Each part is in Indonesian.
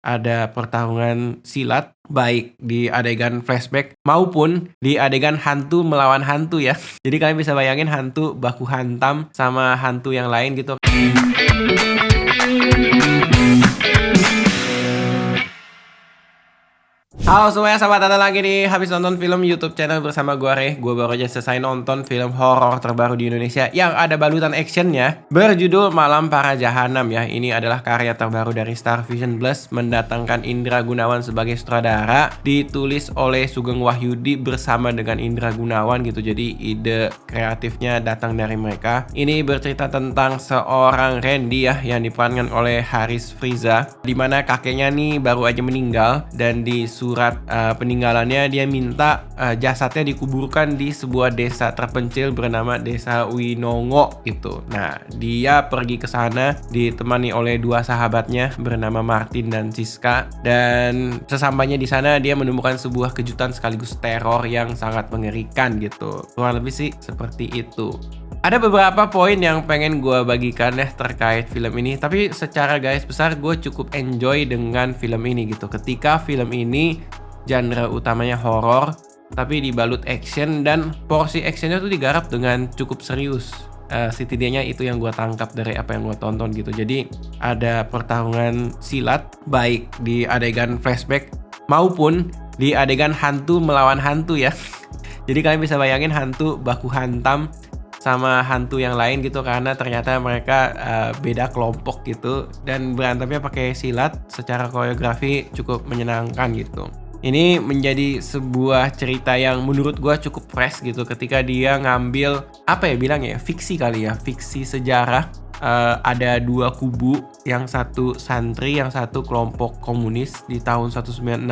ada pertarungan silat, baik di adegan flashback maupun di adegan hantu melawan hantu ya. Jadi kalian bisa bayangin hantu baku hantam sama hantu yang lain gitu. Halo semuanya, selamat datang lagi di Habis Nonton Film YouTube channel bersama gue Re. Gue baru aja selesai nonton film horor terbaru di Indonesia yang ada balutan actionnya, berjudul Malam Para Jahanam ya. Ini adalah karya terbaru dari Star Vision Plus, mendatangkan Indra Gunawan sebagai sutradara, ditulis oleh Sugeng Wahyudi bersama dengan Indra Gunawan gitu. Jadi ide kreatifnya datang dari mereka. Ini bercerita tentang seorang Randy ya, yang diperankan oleh Haris Friza, dimana kakeknya nih baru aja meninggal, dan di surat peninggalannya dia minta jasadnya dikuburkan di sebuah desa terpencil bernama Desa Winongo gitu. Nah, dia pergi ke sana ditemani oleh dua sahabatnya bernama Martin dan Siska, dan sesampainya di sana dia menemukan sebuah kejutan sekaligus teror yang sangat mengerikan gitu. Kurang lebih sih seperti itu. Ada beberapa poin yang pengen gue bagikan ya terkait film ini, tapi secara garis besar gue cukup enjoy dengan film ini gitu. Ketika film ini genre utamanya horor, tapi dibalut action, dan porsi actionnya tuh digarap dengan cukup serius. Setidaknya itu yang gue tangkap dari apa yang gue tonton gitu. Jadi ada pertarungan silat, baik di adegan flashback maupun di adegan hantu melawan hantu ya. Jadi kalian bisa bayangin hantu baku hantam sama hantu yang lain gitu, karena ternyata mereka beda kelompok gitu, dan berantemnya pakai silat. Secara koreografi cukup menyenangkan gitu. Ini menjadi sebuah cerita yang menurut gue cukup fresh gitu, ketika dia ngambil fiksi kali ya, fiksi sejarah. Ada dua kubu, yang satu santri, yang satu kelompok komunis di tahun 1965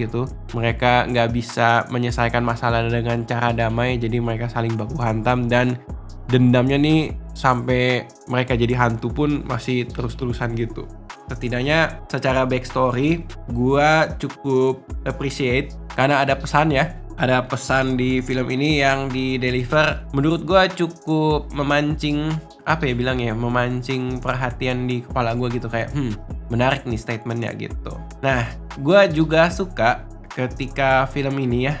gitu. Mereka nggak bisa menyelesaikan masalah dengan cara damai, jadi mereka saling baku hantam, dan dendamnya nih sampai mereka jadi hantu pun masih terus-terusan gitu. Setidaknya secara backstory gue cukup appreciate karena ada pesan ya. Ada pesan di film ini yang di deliver menurut gue cukup memancing memancing perhatian di kepala gue gitu, kayak menarik nih statementnya gitu. Nah, gue juga suka ketika film ini ya,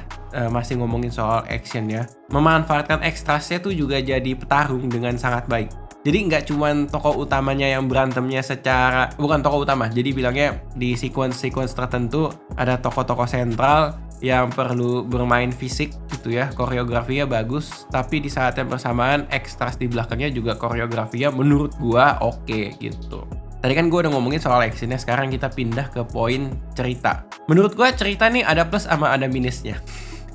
masih ngomongin soal action ya, memanfaatkan ekstrasnya tuh juga jadi petarung dengan sangat baik. Jadi nggak cuman tokoh utamanya yang berantemnya bukan tokoh utama, jadi bilangnya di sequence tertentu ada tokoh-tokoh sentral yang perlu bermain fisik gitu ya, koreografinya bagus, tapi di saat yang bersamaan ekstras di belakangnya juga koreografinya menurut gua oke gitu. Tadi kan gua udah ngomongin soal actionnya, sekarang kita pindah ke poin cerita. Menurut gua cerita nih ada plus sama ada minusnya.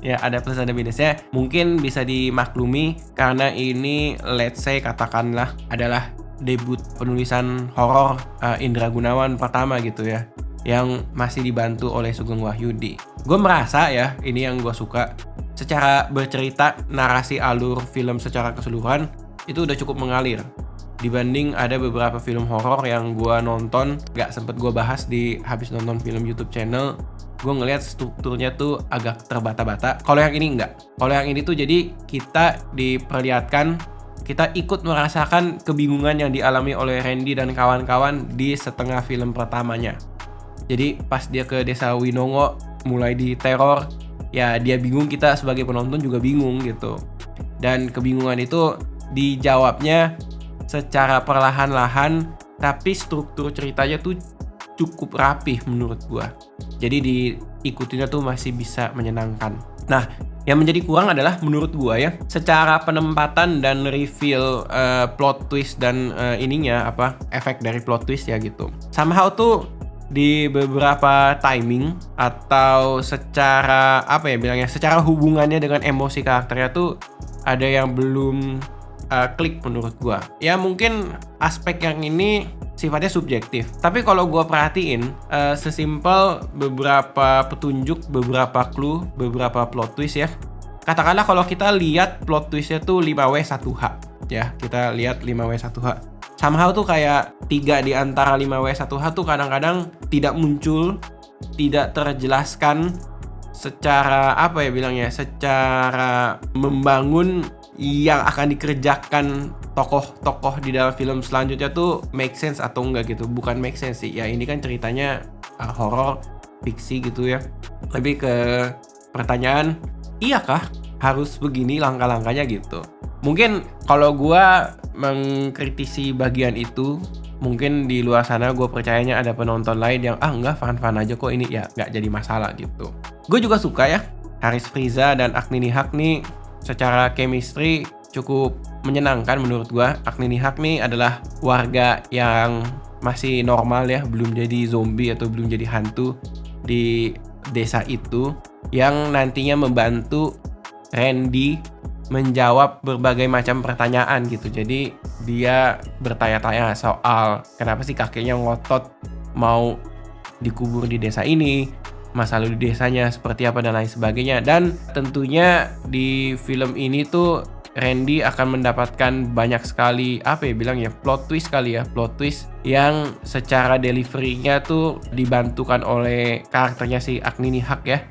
Ya, ada plus ada minusnya. Mungkin bisa dimaklumi karena ini let's say katakanlah adalah debut penulisan horor Indra Gunawan pertama gitu ya, yang masih dibantu oleh Sugeng Wahyudi. Gue merasa ya, ini yang gue suka, secara bercerita, narasi alur film secara keseluruhan itu udah cukup mengalir. Dibanding ada beberapa film horor yang gue nonton, gak sempet gue bahas di Habis Nonton Film YouTube channel, gue ngelihat strukturnya tuh agak terbata-bata. Kalau yang ini enggak. Kalau yang ini tuh jadi kita diperlihatkan, kita ikut merasakan kebingungan yang dialami oleh Randy dan kawan-kawan di setengah film pertamanya. Jadi pas dia ke Desa Winongo mulai diteror, ya dia bingung, kita sebagai penonton juga bingung gitu. Dan kebingungan itu dijawabnya secara perlahan-lahan, tapi struktur ceritanya tuh cukup rapih menurut gua. Jadi diikutinya tuh masih bisa menyenangkan. Nah, yang menjadi kurang adalah menurut gua ya, secara penempatan dan reveal plot twist dan efek dari plot twist ya gitu. Somehow tuh di beberapa timing atau secara secara hubungannya dengan emosi karakternya tuh ada yang belum klik menurut gua. Ya mungkin aspek yang ini sifatnya subjektif, tapi kalau gua perhatiin sesimpel beberapa petunjuk, beberapa clue, beberapa plot twist ya. Katakanlah kalau kita lihat plot twistnya tuh 5W1H ya, kita lihat 5W1H. Somehow tuh kayak 3 di antara 5W1H tuh kadang-kadang tidak muncul, tidak terjelaskan secara secara membangun yang akan dikerjakan tokoh-tokoh di dalam film selanjutnya tuh make sense atau enggak gitu. Bukan make sense sih, ya ini kan ceritanya horor, fiksi gitu ya. Lebih ke pertanyaan, iyakah harus begini langkah-langkahnya gitu. Mungkin kalau gua mengkritisi bagian itu, mungkin di luar sana gue percayanya ada penonton lain yang enggak, fan-fan aja kok ini, ya nggak jadi masalah gitu. Gue juga suka ya Haris Friza dan Agni Nihak nih secara chemistry cukup menyenangkan menurut gue. Agni Nihak nih adalah warga yang masih normal ya, belum jadi zombie atau belum jadi hantu di desa itu, yang nantinya membantu Randy menjawab berbagai macam pertanyaan gitu. Jadi dia bertanya-tanya soal kenapa sih kakeknya ngotot mau dikubur di desa ini, masa lalu di desanya seperti apa dan lain sebagainya. Dan tentunya di film ini tuh Randy akan mendapatkan banyak sekali plot twist yang secara delivery-nya tuh dibantukan oleh karakternya si Agni Nihak ya,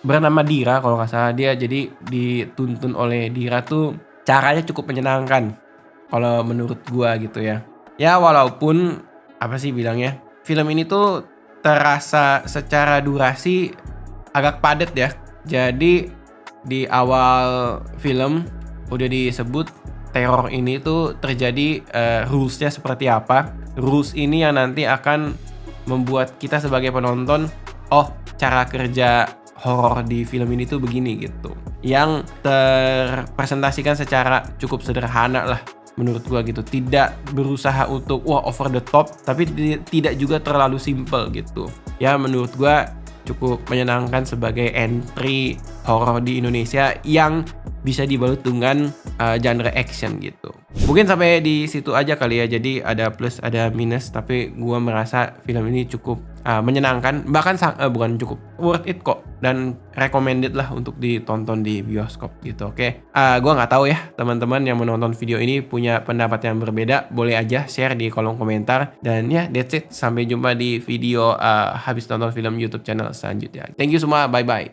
bernama Dira kalau nggak salah dia. Jadi dituntun oleh Dira tuh caranya cukup menyenangkan kalau menurut gua gitu ya. Ya walaupun film ini tuh terasa secara durasi agak padat ya. Jadi di awal film udah disebut teror ini tuh terjadi, rules-nya seperti apa. Rules ini yang nanti akan membuat kita sebagai penonton, cara kerja horor di film ini tuh begini gitu. Yang terpresentasikan secara cukup sederhana lah menurut gua gitu. Tidak berusaha untuk over the top, tapi tidak juga terlalu simple gitu. Ya menurut gua cukup menyenangkan sebagai entry horor di Indonesia yang bisa dibalut dengan genre action gitu. Mungkin sampai di situ aja kali ya. Jadi ada plus ada minus, tapi gua merasa film ini cukup menyenangkan, bahkan bukan cukup, worth it kok, dan recommended lah untuk ditonton di bioskop gitu. Oke, gua nggak tahu ya teman-teman yang menonton video ini punya pendapat yang berbeda, boleh aja share di kolom komentar. Dan ya that's it, sampai jumpa di video habis nonton film YouTube channel selanjutnya. Thank you semua, bye bye.